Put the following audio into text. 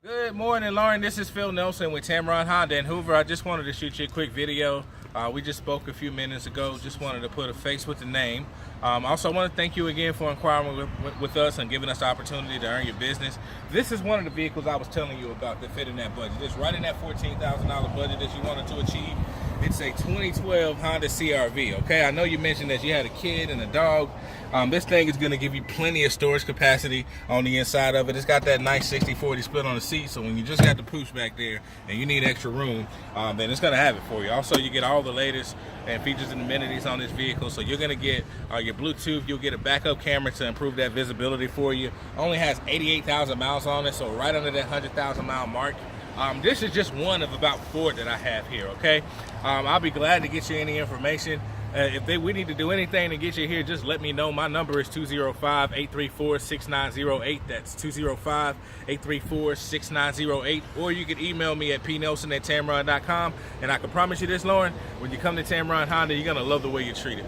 Good morning, Lauren. This is Phil Nelson with Tameron Honda in Hoover. I just wanted to shoot you a quick video. We just spoke a few minutes ago. Just wanted to put a face with the name. Also, I want to thank you again for inquiring with us and giving us the opportunity to earn your business. This is one of the vehicles I was telling you about that fit in that budget. It's right in that $14,000 budget that you wanted to achieve. It's a 2012 Honda CR-V, okay? I know you mentioned that you had a kid and a dog. This thing is going to give you plenty of storage capacity on the inside of it. It's got that nice 60-40 split on the seat, so when you just got the pooch back there and you need extra room, then it's going to have it for you. Also, you get all the latest and features and amenities on this vehicle. So you're going to get your Bluetooth. You'll get a backup camera to improve that visibility for you. Only has 88,000 miles on it, so right under that 100,000 mile mark. This is just one of about 4 that I have here, okay? I'll be glad to get you any information. If we need to do anything to get you here, just let me know. My number is 205-834-6908. That's 205-834-6908. Or you can email me at pnelson@tameron.com. And I can promise you this, Lauren, when you come to Tameron Honda, you're going to love the way you're treated.